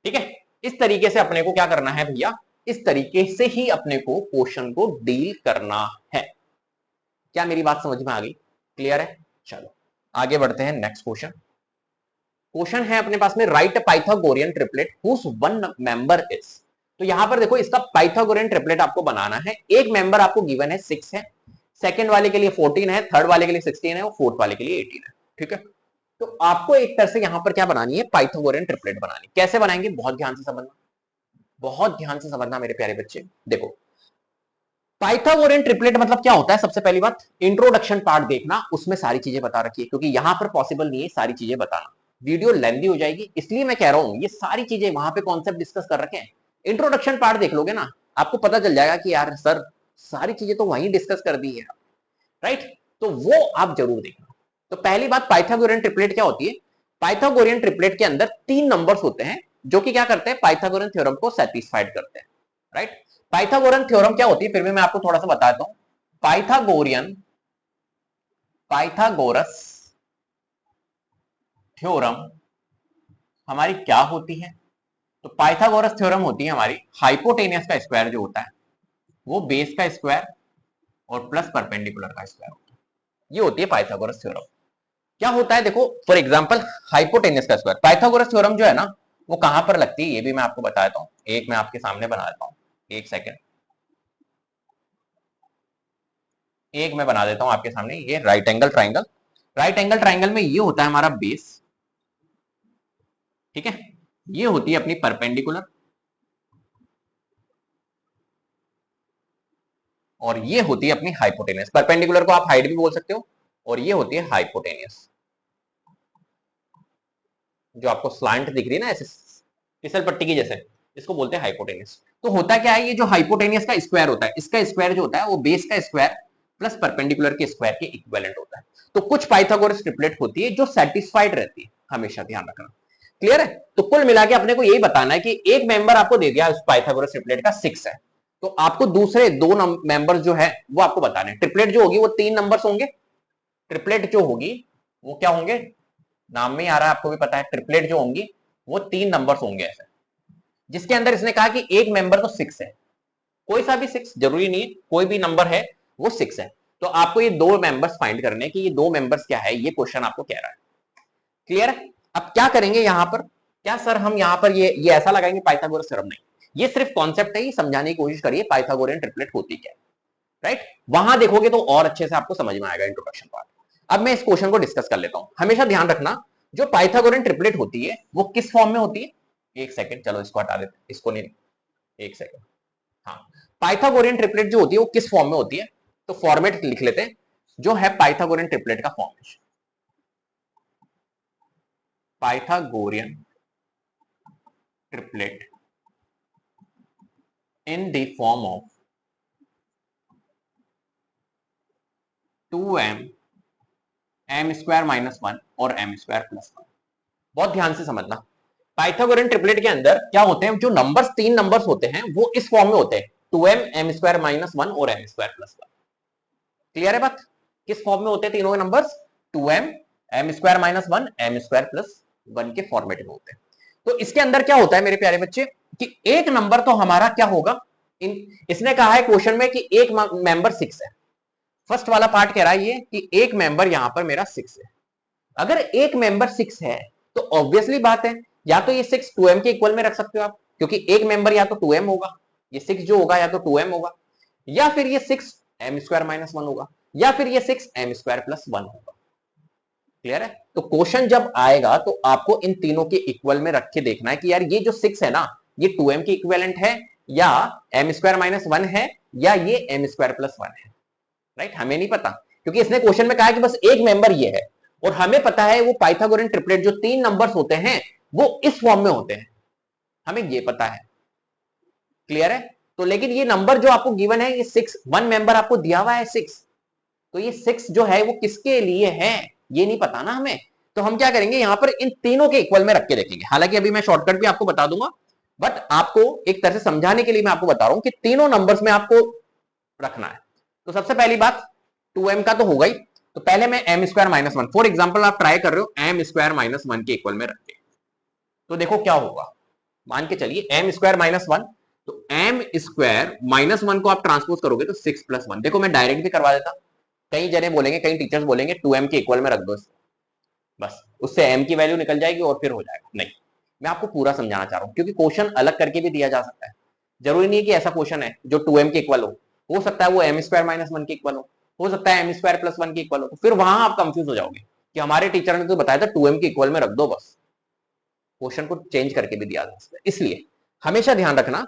ठीक है, इस तरीके से अपने को क्या करना है भैया? इस तरीके से ही अपने को क्वेश्चन को डील करना है। क्या मेरी बात समझ में आ गई? क्लियर है? चलो आगे बढ़ते हैं नेक्स्ट क्वेश्चन। क्वेश्चन है अपने पास में, right Pythagorean triplet whose one member is. तो यहां पर देखो, इसका पाइथागोरियन ट्रिपलेट आपको बनाना है। एक मेंबर आपको गिवन है 6 है, सेकंड वाले के लिए 14 है, थर्ड वाले के लिए 16 है और फोर्थ वाले के लिए 18 है। ठीक है, तो आपको एक तरह से यहां पर क्या बनानी है? पाइथागोरियन ट्रिपलेट बनानी। कैसे बनाएंगे? बहुत ध्यान से समझना, बहुत ध्यान से समझना मेरे प्यारे बच्चे। देखो, पाइथागोरियन ट्रिपलेट मतलब क्या होता है? सबसे पहली बात, इंट्रोडक्शन पार्ट देखना, उसमें सारी चीजें बता रखी है, क्योंकि यहां पर पॉसिबल नहीं है सारी चीजें बताना, वीडियो लेंथी हो जाएगी, इसलिए मैं कह रहा हूं ये सारी चीजें वहां पे कॉन्सेप्ट डिस्कस कर रखे हैं। इंट्रोडक्शन पार्ट देख लोगे ना, आपको पता चल जाएगा कि यार सर सारी चीजें तो वहीं डिस्कस कर दी है, राइट? तो वो आप जरूर देखना। तो पहली बात, पाइथागोरियन ट्रिपलेट क्या होती है? पाइथागोरियन ट्रिपलेट के अंदर 3 नंबर्स होते हैं जो कि क्या करते हैं? पाइथागोरियन थ्योरम को सेटिस्फाइड करते हैं, राइट? पाइथागोरियन थ्योरम क्या होती है, फिर भी मैं आपको थोड़ा सा बताता हूं। पाइथागोरस थ्योरम हमारी क्या होती है? तो पाइथागोरस थ्योरम होती है हमारी हाइपोटेनियस का स्क्वायर जो होता है वो बेस का स्क्वायर और प्लस परपेंडिकुलर का स्क्वायर होता है, ये होती है पाइथागोरस थ्योरम। क्या होता है देखो, फॉर एग्जांपल हाइपोटेनियस का स्क्वायर, पाइथागोरस थ्योरम जो है ना वो कहां पर लगती है ये भी मैं आपको बता देता हूं। एक मैं आपके सामने बना देता हूं, एक सेकंड, एक मैं बना देता हूं आपके सामने। ये right angle triangle, right angle triangle में ये होता है हमारा बेस, ठीक है? ये होती है अपनी परपेंडिकुलर और ये होती है अपनी हाइपोटेनियस। परपेंडिकुलर को आप हाइट भी बोल सकते हो और ये होती है हाइपोटेनियस, जो आपको स्लांट दिख रही है ना ऐसे फिसल पट्टी की जैसे, इसको बोलते हैं हाइपोटेनियस। तो होता क्या है, ये जो हाइपोटेनियस का स्क्वायर होता है, इसका स्क्वायर जो होता है वो बेस का स्क्वायर प्लस परपेंडिकुलर के स्क्वायर के इक्विवेलेंट होता है। तो कुछ पाइथागोरस ट्रिपलेट होती है जो सेटिस्फाइड रहती है, हमेशा ध्यान रखना। क्लियर है? तो कुल मिला के अपने को यही बताना है कि एक मेंबर आपको दे दिया उस पाइथागोरस ट्रिपलेट का 6 है, तो आपको दूसरे दो मेंबर जो है वो आपको बताने। ट्रिपलेट जो होगी वो 3 नंबर्स होंगे, ट्रिपलेट जो होगी वो क्या होंगे, नाम में ही आ रहा है, आपको भी पता है, ट्रिपलेट जो होंगी वो 3 नंबर्स होंगे ऐसे, जिसके अंदर इसने कहा कि एक मेंबर तो 6 है, कोई सा भी 6 जरूरी नहीं है, कोई भी नंबर है वो 6 है। तो आपको ये दो मेंबर्स फाइंड करने कि ये दो मेंबर्स क्या है, ये क्वेश्चन आपको कह रहा है। क्लियर है? अब क्या करेंगे यहां पर, क्या सर हम यहां पर ये ऐसा लगाएंगे पाइथागोरस थ्योरम? नहीं, ये सिर्फ कॉन्सेप्ट है, ये समझाने की कोशिश करिए पाइथागोरियन ट्रिपलेट होती क्या है, राइट? वहां देखोगे तो और अच्छे से आपको समझ में आएगा इंट्रोडक्शन पार्ट। अब मैं इस क्वेश्चन को डिस्कस कर लेता हूं। हमेशा ध्यान रखना, जो पाइथागोरियन ट्रिपलेट होती है वो किस फॉर्म में होती है? एक सेकंड, चलो इसको हटा देते, इसको नहीं, एक सेकंड। हाँ, पाइथागोरियन ट्रिपलेट जो होती है वो किस फॉर्म में होती है? तो फॉर्मेट लिख लेते हैं जो है पाइथागोरियन ट्रिपलेट का formation. Pythagorean triplet in the form of 2m m square minus 1 और m स्क्वायर प्लस 1। बहुत ध्यान से समझना, पाइथागोरियन ट्रिपलेट के अंदर क्या होते हैं, जो नंबर्स 3 नंबर्स होते हैं वो इस फॉर्म में होते हैं, 2m m स्क्वायर माइनस 1 और m स्क्वायर प्लस 1। क्लियर है बात? किस फॉर्म में होते हैं तीनों numbers? 2m m square minus 1 m square plus 1 के फॉर्मेट में होते हैं। तो इसके अंदर क्या होता है मेरे प्यारे बच्चे कि एक नंबर तो हमारा क्या होगा, इसने कहा है क्वेश्चन में कि एक मेंबर 6 है। फर्स्ट वाला पार्ट कह रहा है ये कि एक मेंबर यहां पर मेरा 6 है। अगर एक मेंबर 6 है तो ऑब्वियसली बात है, या तो ये 6 2m के इक्वल में रख सकते हो आप, क्योंकि एक मेंबर या तो 2m होगा, ये 6 जो होगा या तो 2m होगा, या फिर ये 6 m स्क्वायर माइनस 1 होगा, या फिर ये 6 m स्क्वायर प्लस 1 होगा। क्लियर है? तो क्वेश्चन जब आएगा तो आपको इन तीनों के इक्वल में रख के देखना है कि यार ये जो 6 है ना ये 2m के इक्विवेलेंट है या m स्क्वायर माइनस 1 है या ये m स्क्वायर प्लस 1 है, राइट? हमें नहीं पता, क्योंकि इसने क्वेश्चन में कहा है कि बस एक मेंबर ये है, और हमें पता है वो पाइथागोरियन ट्रिपलेट जो 3 नंबर्स होते हैं वो इस फॉर्म में होते हैं, हमें ये पता है। क्लियर है? तो लेकिन ये नंबर जो आपको गिवन है ये 6, वन मेंबर आपको दिया हुआ है 6, तो ये 6 जो है वो किसके लिए है ये नहीं पता ना हमें। तो हम क्या करेंगे, यहां पर इन तीनों के इक्वल में रख के देखेंगे। हालांकि अभी मैं शॉर्टकट भी आपको बता दूंगा, बट आपको एक तरह से समझाने के लिए मैं आपको बता रहा हूं कि तीनों नंबर्स में आपको रखना है। तो सबसे पहली बात 2m का तो होगा ही, तो पहले मैं m square minus 1, for example आप ट्राई कर रहे हो m स्क्वायर माइनस 1 के इक्वल में रख के, तो देखो क्या होगा। मान के चलिए m स्क्वायर माइनस 1, तो m स्क्वायर माइनस 1 को आप ट्रांसपोज करोगे तो 6 प्लस 1। देखो मैं डायरेक्ट भी करवा देता, कई जने बोलेंगे, कई टीचर्स बोलेंगे 2m के इक्वल में रख दो इसको, बस उससे m की वैल्यू निकल जाएगी और फिर हो जाएगा। नहीं, मैं आपको पूरा समझाना चाह रहा हूं, क्योंकि क्वेश्चन अलग करके भी दिया जा सकता है। जरूरी नहीं है कि ऐसा क्वेश्चन है जो 2m के इक्वल हो सकता है वो m स्क्वायर माइनस 1 के इक्वल हो सकता है m स्क्वायर प्लस 1 के इक्वल हो, तो फिर वहां आप कंफ्यूज हो जाओगे कि हमारे टीचर ने तो बताया था 2m के इक्वल में रख दो, बस क्वेश्चन को चेंज करके भी दिया जा सकता है। इसलिए हमेशा ध्यान रखना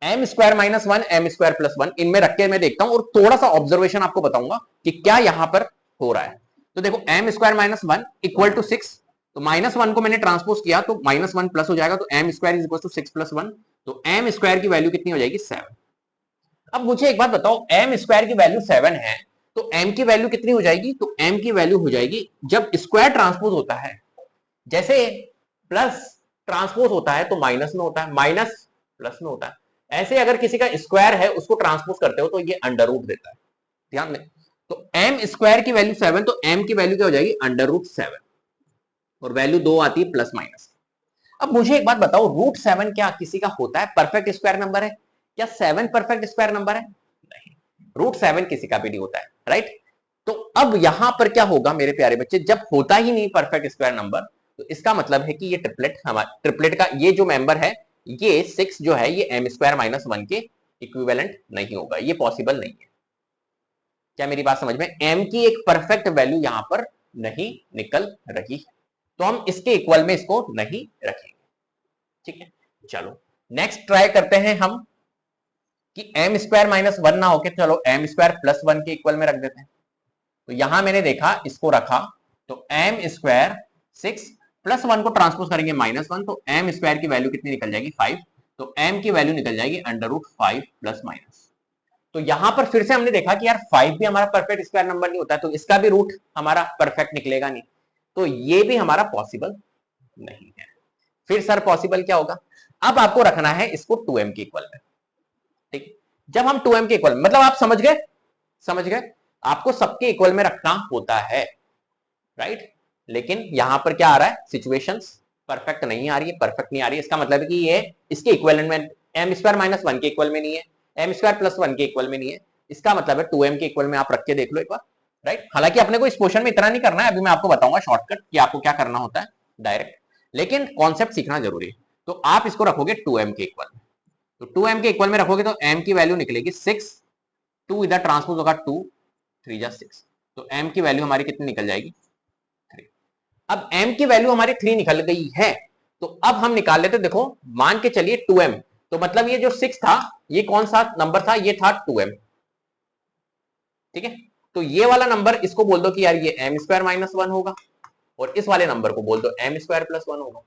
M square minus one, M square plus one, इनमें रख के मैं देखता हूं और थोड़ा सा ऑब्जर्वेशन आपको बताऊंगा कि क्या यहां पर हो रहा है। तो देखो M square minus one equal to six, तो माइनस वन को मैंने ट्रांसपोज किया तो माइनस वन प्लस हो जाएगा, तो M square is equal to six plus one, तो एम स्क्वायर की वैल्यू कितनी हो जाएगी, सेवन। अब मुझे एक बात बताओ, एम स्क्वायर की वैल्यू सेवन है तो एम की वैल्यू कितनी हो जाएगी, तो एम की वैल्यू हो जाएगी जब स्क्वायर ट्रांसपोज होता है, जैसे प्लस ट्रांसपोज होता है तो माइनस में होता है, माइनस प्लस में होता है, ऐसे अगर किसी का स्क्वायर है उसको ट्रांसपोज करते हो तो ये अंडर रूट देता है, ध्यान दें। तो एम स्क्वायर की वैल्यू सेवन, तो एम की वैल्यू क्या हो जाएगी, अंडर रूट सेवन, और वैल्यू दो आती है प्लस माइनस। अब मुझे एक बात बताओ, रूट सेवन क्या किसी का होता है परफेक्ट स्क्वायर नंबर है, क्या सेवन परफेक्ट स्क्वायर नंबर है, नहीं, रूट सेवन किसी का भी नहीं होता है, राइट। तो अब यहां पर क्या होगा मेरे प्यारे बच्चे, जब होता ही नहीं परफेक्ट स्क्वायर नंबर, तो इसका मतलब है कि ये ट्रिपलेट, हमारा ट्रिपलेट का ये जो मेंबर है, ये सिक्स जो है, ये एम स्क्वायर माइनस वन के इक्विवेलेंट नहीं होगा, ये पॉसिबल नहीं है। क्या मेरी बात समझ में, एम की एक परफेक्ट वैल्यू यहां पर नहीं निकल रही है, तो हम इसके इक्वल में इसको नहीं रखेंगे, ठीक है। चलो नेक्स्ट ट्राई करते हैं हम कि एम स्क्वायर माइनस वन ना होके चलो एम स्क्वायर प्लस वन के इक्वल में रख देते हैं। तो यहां मैंने देखा इसको रखा, तो M square six plus one को ट्रांसपोज करेंगे माइनस वन, तो एम स्क्वायर की वैल्यू कितनी निकल जाएगी, फाइव, तो एम की वैल्यू निकल जाएगी under root five plus minus. तो यहां पर फिर से हमने देखा कि यार फाइव भी हमारा परफेक्ट स्क्वायर नंबर नहीं होता है, तो इसका भी रूट हमारा परफेक्ट निकलेगा नहीं, तो ये भी हमारा पॉसिबल नहीं है। फिर सर पॉसिबल क्या होगा, अब आपको रखना है इसको 2m के इक्वल में, ठीक। जब हम 2m के इक्वल, मतलब आप समझ गए, समझ गए, आपको सबके इक्वल में रखना होता है, राइट। लेकिन यहां पर क्या आ रहा है, सिचुएशंस परफेक्ट नहीं आ रही है, परफेक्ट नहीं आ रही है, इसका मतलब है कि ये इसके इक्विवेलेंट में एम स्क्वायर माइनस वन के इक्वल में नहीं है, एम स्क्वायर प्लस वन के इक्वल में नहीं है, इसका मतलब है 2m के इक्वल में आप रख के देख लो एक बार, राइट। हालांकि अपने को इस क्वेश्चन में इतना नहीं करना है, अभी मैं आपको बताऊंगा शॉर्टकट कि आपको क्या करना होता है डायरेक्ट, लेकिन कॉन्सेप्ट सीखना जरूरी है। तो आप इसको रखोगे 2m के इक्वल में, तो 2m के इक्वल में रखोगे तो m की वैल्यू निकलेगी सिक्स, टू इधर ट्रांसपोज होगा टू, थ्री जा सिक्स, तो m की वैल्यू हमारी कितनी निकल जाएगी, थ्री। अब m की वैल्यू हमारी थ्री निकल गई है, तो अब हम निकाल लेते, देखो मान के चलिए 2m, तो मतलब ये जो सिक्स था ये कौन सा नंबर था, ये था 2m, ठीक है। तो ये वाला नंबर इसको बोल दो कि यार ये एम स्क्वायर माइनस वन होगा, और इस वाले नंबर को बोल दो एम स्क्वायर प्लस वन होगा।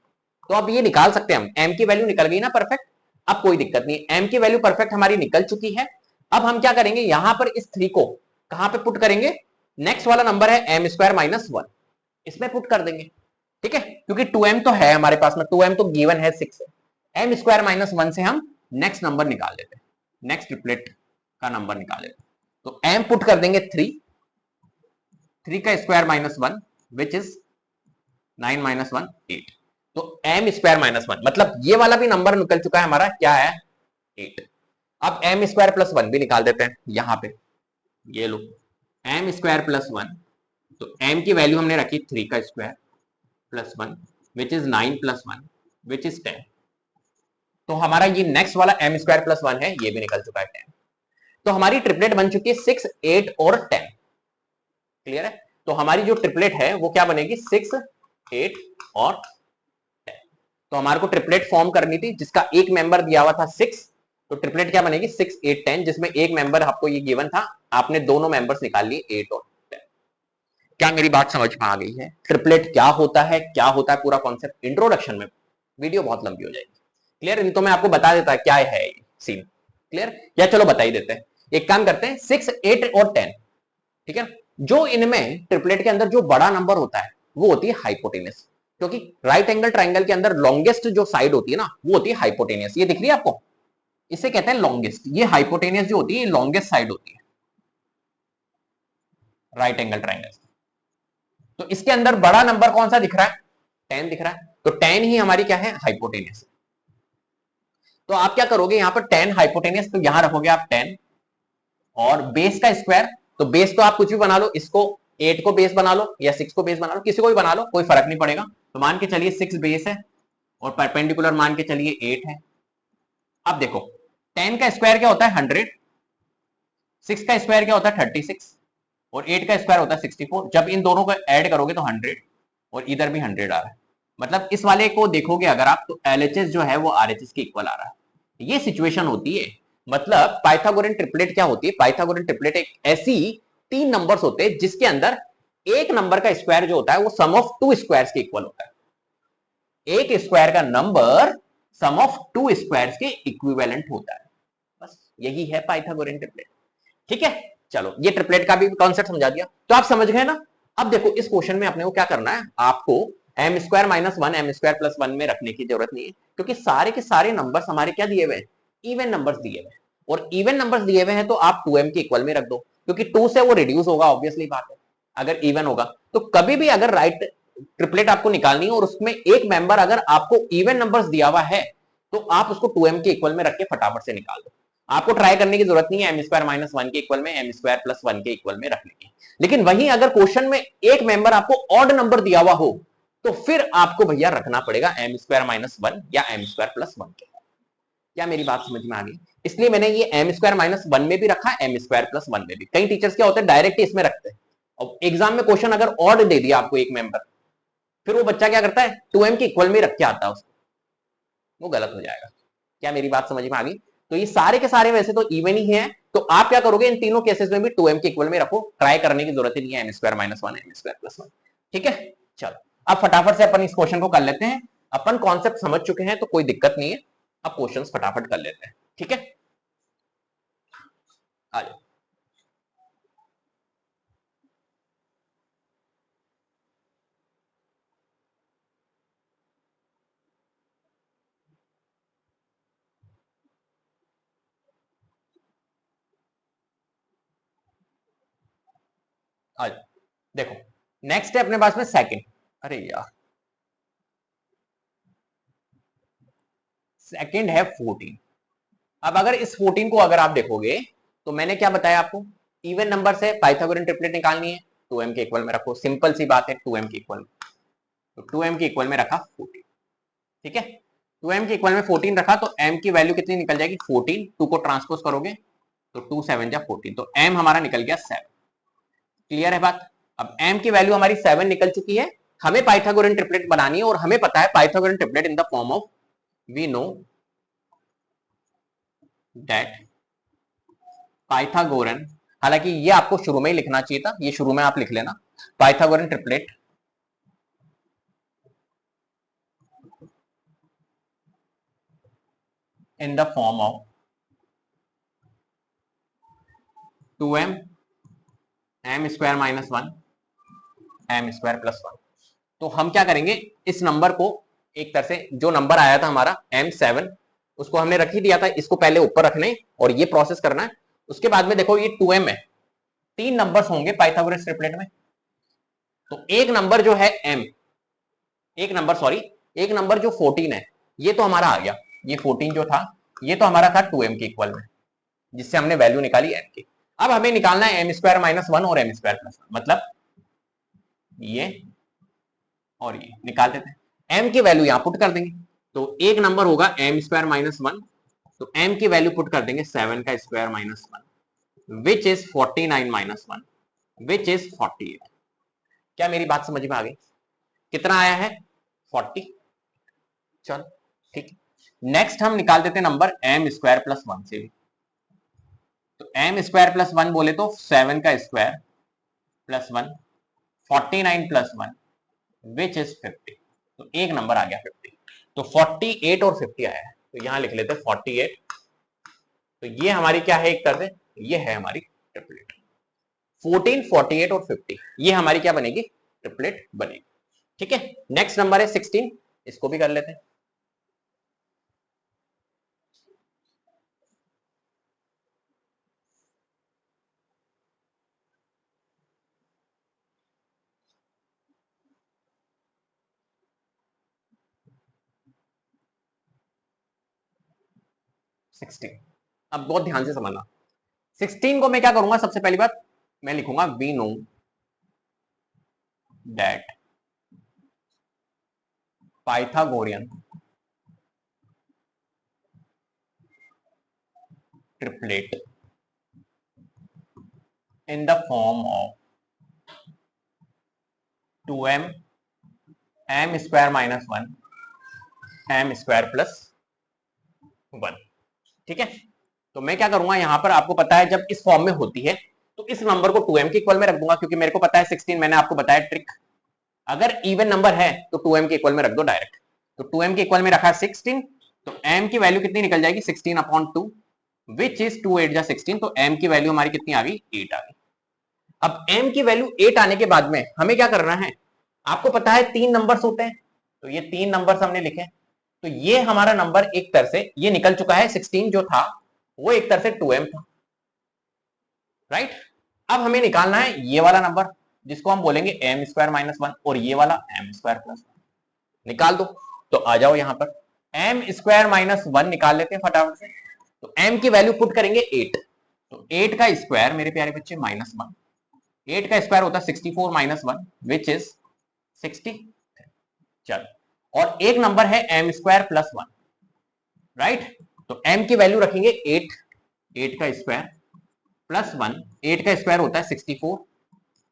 तो अब ये निकाल सकते हैं हम, एम की वैल्यू निकल गई ना परफेक्ट, अब कोई दिक्कत नहीं, एम की वैल्यू परफेक्ट हमारी निकल चुकी है। अब हम क्या करेंगे, यहां पर इस थ्री को कहां पे पुट करेंगे, नेक्स्ट वाला नंबर है एम स्क्वायर माइनस वन, इसमें पुट कर देंगे, ठीक है, क्योंकि 2m तो है हमारे पास में, 2m तो गिवन है, सिक्स है, एम स्क्वायर माइनस वन से हम नेक्स्ट नंबर निकाल लेते हैं, नेक्स्ट ट्रिपलेट का नंबर निकाल लेते हैं। तो m पुट कर देंगे थ्री, थ्री का square minus one which is nine minus one eight, तो एम स्क्वायर माइनस वन, मतलब ये वाला भी नंबर निकल चुका है हमारा, क्या है, एट। अब एम स्क्वायर प्लस वन भी निकाल देते हैं यहां पे, ये लो एम स्क्वायर प्लस वन, तो एम की वैल्यू हमने रखी थ्री का square plus one which is nine plus one which is ten, तो हमारा ये नेक्स्ट वाला एम स्क्वायर प्लस वन है, ये भी निकल चुका है टेन। तो हमारी ट्रिपलेट बन चुकी है सिक्स, एट और टेन, क्लियर है। तो हमारी जो ट्रिपलेट है वो क्या बनेगी, सिक्स, एट और टेन। तो हमारे को ट्रिपलेट फॉर्म करनी थी जिसका एक मेंबर दिया हुआ था सिक्स, तो ट्रिपलेट क्या बनेगी, सिक्स, एट, टेन, जिसमें एक मेंबर आपको ये गिवन था, आपने दोनों मेंबर्स निकाल लिए, एट और टेन। क्या मेरी बात समझ में आ गई है, ट्रिपलेट क्या होता है, क्या होता है पूरा कॉन्सेप्ट, इंट्रोडक्शन में, वीडियो बहुत लंबी हो जाएगी, क्लियर। नहीं तो मैं आपको बता देता क्या है सीन, क्लियर, या चलो बता ही देते हैं। एक काम करते हैं, सिक्स, एट और टेन, ठीक है। जो इनमें ट्रिपलेट के अंदर जो बड़ा नंबर होता है वो होती है हाइपोटेनियस, क्योंकि राइट एंगल ट्राइंगल के अंदर लॉन्गेस्ट जो साइड होती है ना वो होती है हाइपोटेनियस, ये दिख रही है आपको, इसे कहते हैं लॉन्गेस्ट, ये हाइपोटेनियस जो होती है लॉन्गेस्ट साइड होती है राइट एंगल ट्राइंगल। तो इसके अंदर बड़ा नंबर कौन सा दिख रहा है, टेन दिख रहा है, तो टेन ही हमारी क्या है, हाइपोटेनियस। तो आप क्या करोगे, यहां पर टेन हाइपोटेनियस, तो यहां रखोगे आप टेन, और बेस का स्क्वायर, तो बेस तो आप कुछ भी बना लो, इसको एट को बेस बना लो या सिक्स को बेस बना लो, किसी को भी बना लो, कोई फर्क नहीं पड़ेगा। तो मान के चलिए सिक्स बेस है और परपेंडिकुलर मान के चलिए एट है। अब देखो टेन का स्क्वायर क्या होता है, हंड्रेड, सिक्स का स्क्वायर क्या होता है, 36, और एट का स्क्वायर होता है 64। जब इन दोनों को ऐड करोगे तो 100, और इधर भी 100 आ रहा है, मतलब इस वाले को देखोगे अगर आप, तो LHS जो है वो RHS के इक्वल आ रहा है, ये सिचुएशन होती है। मतलब पाइथागोरन ट्रिपलेट क्या होती है? पाइथागोरन ट्रिपलेट एक ऐसी 3 नंबर्स होते हैं जिसके अंदर एक नंबर का स्क्वायर जो होता है वो सम ऑफ 2 स्क्वायर्स के इक्वल होता है। एक स्क्वायर का नंबर सम ऑफ 2 स्क्वायर्स के इक्विवेलेंट होता है। बस यही है पाइथागोरन ट्रिपलेट। ठीक है, चलो ये ट्रिपलेट का भी कॉन्सेप्ट समझा दिया, तो आप समझ गए ना। अब देखो इस क्वेश्चन में अपने को क्या करना है, आपको M square minus one M square plus one में रखने की जरूरत नहीं है, क्योंकि सारे के सारे नंबर्स हमारे क्या दिए हुए हैं? इवन नंबर्स दिए हुए हैं। और इवन नंबर्स दिए हुए हैं तो आप 2m के इक्वल में रख दो, क्योंकि 2 से वो रिड्यूस होगा, ऑब्वियसली बात है। अगर इवन होगा तो कभी भी अगर राइट ट्रिपलेट आपको निकालनी है और उसमें एक मेंबर अगर आपको इवन नंबर्स दिया हुआ है तो आप उसको 2m के इक्वल में रख के फटाफट से निकाल दो। आपको ट्राई करने की जरूरत नहीं है एम स्क्वायर माइनस वन के इक्वल में एम स्क्वायर प्लस वन के इक्वल में रखने की। लेकिन वहीं अगर क्वेश्चन में एक मेंबर आपको ऑड नंबर दिया हुआ हो तो फिर आपको भैया रखना पड़ेगा एम स्क्वायर माइनस वन या एम स्क्वायर प्लस वन के। क्या मेरी बात समझ में आ गई? इसलिए मैंने ये एम स्क्वायर माइनस वन में भी रखा, एम स्क्वायर प्लस वन में भी। कई टीचर्स क्या होते हैं डायरेक्ट इसमें रखते हैं, और एग्जाम में क्वेश्चन अगर ऑड दे दिया आपको एक मेंबर, फिर वो बच्चा क्या करता है 2m के इक्वल में रख के आता है उसको, वो गलत हो जाएगा। क्या मेरी बात समझ में आ गई? तो ये सारे के सारे वैसे तो इवन ही है, तो आप क्या करोगे इन तीनों केसेस में भी 2m के इक्वल में रखो, ट्राई करने की जरूरत ही नहीं है M square minus one M square plus one. ठीक है, चलो अब फटाफट से अपन इस क्वेश्चन को कर लेते हैं। अपन कॉन्सेप्ट समझ चुके हैं तो कोई दिक्कत नहीं है, अब क्वेश्चन फटाफट कर लेते हैं। ठीक है, आ जाओ। आ जाओ, देखो नेक्स्ट है अपने पास में सेकंड। अरे यार, सेकंड है 14। अब अगर इस 14 को अगर आप देखोगे तो मैंने क्या बताया आपको, इवन नंबर से पाइथागोरन ट्रिपलेट निकालनी है, 2m के इक्वल में रखो, सिंपल सी बात है, 2m के इक्वल। तो 2m के इक्वल में रखा 14। ठीक है, 2m के इक्वल में 14 रखा तो m की वैल्यू कितनी निकल जाएगी 14, 2 को ट्रांसपोज करोगे तो 2 7 जा 14, तो m हमारा निकल गया 7। क्लियर है बात? अब m की वैल्यू हमारी 7 निकल चुकी है, हमें पाइथागोरन ट्रिपलेट बनानी है और हमें पता है Pythagorean triplet in the form of, we know that Pythagorean, हालांकि ये आपको शुरू में ही लिखना चाहिए था, ये शुरू में आप लिख लेना, Pythagorean triplet in the form of 2m m square minus one M square plus one. तो हम क्या करेंगे, इस नंबर को एक तरह से, जो नंबर आया था हमारा m7, उसको हमने रख ही दिया था, इसको पहले ऊपर रखने और ये प्रोसेस करना है। उसके बाद में देखो ये 2m है, 3 नंबर्स होंगे पाइथागोरस ट्रिपलेट में, तो एक नंबर जो है m, एक नंबर सॉरी, एक नंबर जो 14 है, ये तो हमारा आ गया, ये 14 जो था ये तो हमारा था 2m के इक्वल में, जिससे हमने वैल्यू निकाली m की। अब हमें निकालना है एम स्क्वायर माइनस वन और एम स्क्वायर प्लस वन, मतलब ये और ये निकाल देते हैं। m की वैल्यू यहां पुट कर देंगे, तो एक नंबर होगा एम स्क्वायर माइनस वन, तो m की वैल्यू पुट कर देंगे 7 का square minus one, which is 49 minus one, which is 48। क्या मेरी बात समझ में आ गई? कितना आया है 40। चलो ठीक है, नेक्स्ट हम निकाल देते हैं number M square plus one से भी। तो एम स्क्वायर प्लस वन बोले तो 7 का square plus one, 49 plus one, which is 50। तो एक नंबर आ गया 50, तो 48 और 50 आया है, तो यहां लिख लेते हैं 48। तो ये हमारी क्या है एक तरह से, ये है हमारी ट्रिपलेट, 14 48 और 50, ये हमारी क्या बनेगी, ट्रिपलेट बनेगी। ठीक है, नेक्स्ट नंबर है 16, इसको भी कर लेते हैं। सिक्सटीन, अब बहुत ध्यान से समझना, 16 को मैं क्या करूंगा, सबसे पहली बात मैं लिखूंगा we know that Pythagorean triplet in the form of 2m m square minus 1 m square plus 1। ठीक है, तो मैं क्या करूंगा यहां पर, आपको पता है जब इस फॉर्म में होती है तो इस नंबर को 2m के इक्वल में रख दूंगा, क्योंकि मेरे को पता है 16, मैंने आपको बताया ट्रिक, अगर इवन नंबर है तो 2m के इक्वल में रख दो डायरेक्ट। तो 2m के इक्वल में रखा 16, तो m की वैल्यू कितनी निकल जाएगी 16/2 विच इज 2 8 जा 16, तो m की वैल्यू हमारी कितनी आ गई 8 आ गई। अब m की वैल्यू 8 आने के बाद में हमें क्या करना है, आपको पता है 3 नंबर्स होते हैं, तो ये 3 नंबर्स हमने लिखे, तो ये हमारा नंबर एक तरह से ये निकल चुका है, 16 जो था वो एक तरह से 2m था, राइट। अब हमें निकालना है ये वाला नंबर जिसको हम बोलेंगे m स्क्वायर माइनस 1 और ये वाला m स्क्वायर प्लस 1, निकाल दो। तो आ जाओ यहां पर m स्क्वायर माइनस 1 निकाल लेते हैं फटाफट से। तो m की वैल्यू पुट करेंगे 8, तो 8 का स्क्वायर मेरे प्यारे बच्चे माइनस 1, 8 का स्क्वायर होता है 64 माइनस 1 विच इज 60। चलो, और एक नंबर है m स्क्वायर प्लस 1, राइट। तो m की वैल्यू रखेंगे 8, 8 का स्क्वायर प्लस 1, 8 का स्क्वायर होता है 64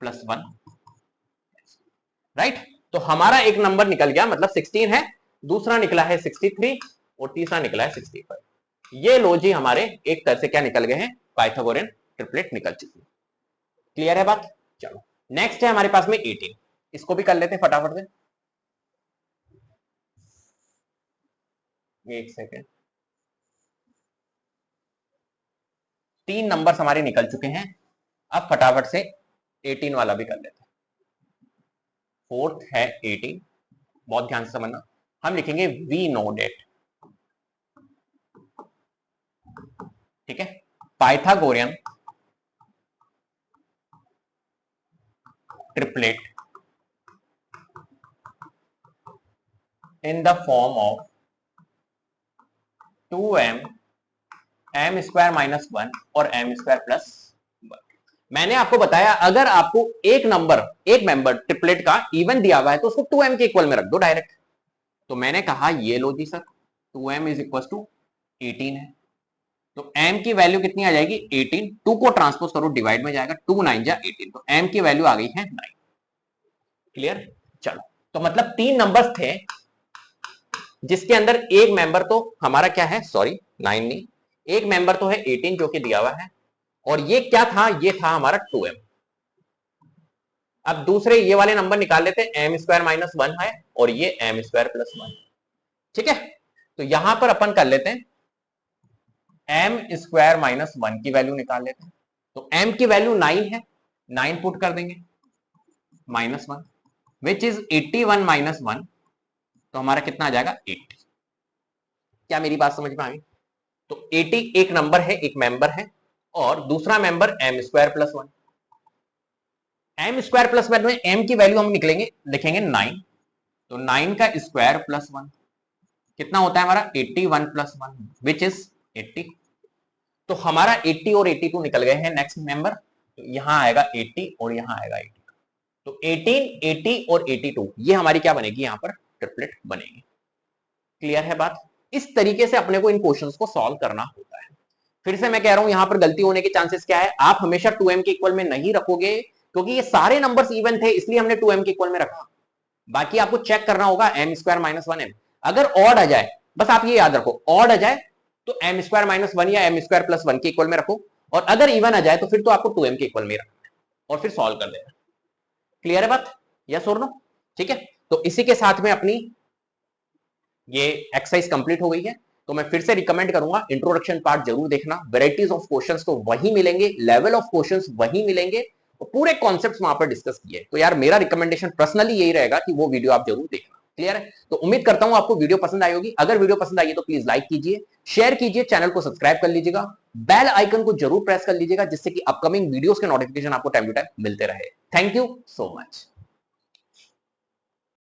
प्लस 1, राइट। तो हमारा एक नंबर निकल गया, मतलब 16 है, दूसरा निकला है 63 और तीसरा निकला है 65। ये लो जी हमारे एक तरह से क्या निकल गए हैं, पाइथागोरियन ट्रिपलेट निकल चुकी है। क्लियर है बात। चलो नेक्स्ट है हमारे पास में 18, इसको भी कर लेते हैं फटाफट से, एक सेकेंड। 3 नंबर्स हमारे निकल चुके हैं, अब फटाफट से 18 वाला भी कर लेते हैं। फोर्थ है 18, बहुत ध्यान से समझना, हम लिखेंगे वी नो डेट, ठीक है, Pythagorean triplet in the form of 2m m square minus 1 और m स्क्वायर प्लस 1। मैंने आपको बताया अगर आपको एक मेंबर ट्रिपलेट का इवन दिया हुआ है तो उसको 2m के इक्वल में रख दो डायरेक्ट। तो मैंने कहा ये लो जी sir 2m is equal to 18 है, तो m की वैल्यू कितनी आ जाएगी 18, 2 को ट्रांसपोज करो डिवाइड में जाएगा, 2 9 जा 18, तो m की वैल्यू आ गई है 9। क्लियर। चलो, तो मतलब 3 नंबर्स थे जिसके अंदर एक मेंबर तो हमारा क्या है, सॉरी 9 नहीं, एक मेंबर तो है 18 जो कि दिया हुआ है, और ये क्या था, ये था हमारा 2m। अब दूसरे ये वाले नंबर निकाल लेते हैं, m स्क्वायर माइनस 1 है और ये m स्क्वायर प्लस 1, ठीक है। तो यहां पर अपन कर लेते हैं m स्क्वायर माइनस 1 की वैल्यू निकाल लेते हैं, तो m की वैल्यू 9 है, 9 पुट कर देंगे माइनस 1 विच इज 81 माइनस 1, तो हमारा कितना आ जाएगा 80। क्या मेरी बात समझ में आ गई। तो 80 एक नंबर है, एक मेंबर है, और दूसरा member m square plus 1, m square plus 1 में m की वैल्यू हम लिखेंगे 9, तो 9 का स्क्वायर प्लस 1 कितना होता है हमारा 81 प्लस 1 विच इज 80। तो हमारा 80 और 82 निकल गए हैं नेक्स्ट मेंबर, तो यहां आएगा 80 और यहां आएगा 80, तो 18 80 और 82 ये हमारी क्या बनेगी, यहां पर ट्रिपलेट बनेगी। क्लियर है बात। इस तरीके से अपने को इन क्वेश्चंस को सॉल्व करना होता है। फिर से मैं कह रहा हूं यहां पर गलती होने के चांसेस क्या है, आप हमेशा 2m के इक्वल में नहीं रखोगे, क्योंकि ये सारे नंबर्स इवन थे इसलिए हमने 2m के इक्वल में रखा। बाकी आपको चेक करना होगा m स्क्वायर माइनस 1m, अगर ऑड आ जाए, बस आप ये याद रखो ऑड आ जाए तो m स्क्वायर माइनस 1 या m स्क्वायर प्लस 1 के इक्वल में रखो, और अगर इवन आ जाए तो फिर तो आपको 2m के इक्वल में रखना है और फिर सॉल्व कर देना। क्लियर है बात, यस और नो। ठीक है, तो इसी के साथ में अपनी ये एक्सरसाइज कंप्लीट हो गई है। तो मैं फिर से रिकमेंड करूंगा इंट्रोडक्शन पार्ट जरूर देखना, वेराइटीज ऑफ क्वेश्चंस तो वही मिलेंगे, लेवल ऑफ क्वेश्चंस वही मिलेंगे, और पूरे कॉन्सेप्ट्स वहां पर डिस्कस किए। तो यार मेरा रिकमेंडेशन पर्सनली यही रहेगा कि वो वीडियो आप जरूर देखना। क्लियर है, तो उम्मीद करता हूं आपको वीडियो पसंद आई होगी। अगर वीडियो पसंद आई है तो प्लीज लाइक कीजिए, शेयर कीजिए, चैनल को सब्सक्राइब कर लीजिएगा, बेल आइकन को जरूर प्रेस कर लीजिएगा, जिससे कि अपकमिंग वीडियोस के नोटिफिकेशन आपको टाइम टू टाइम मिलते रहे। Thank you so much.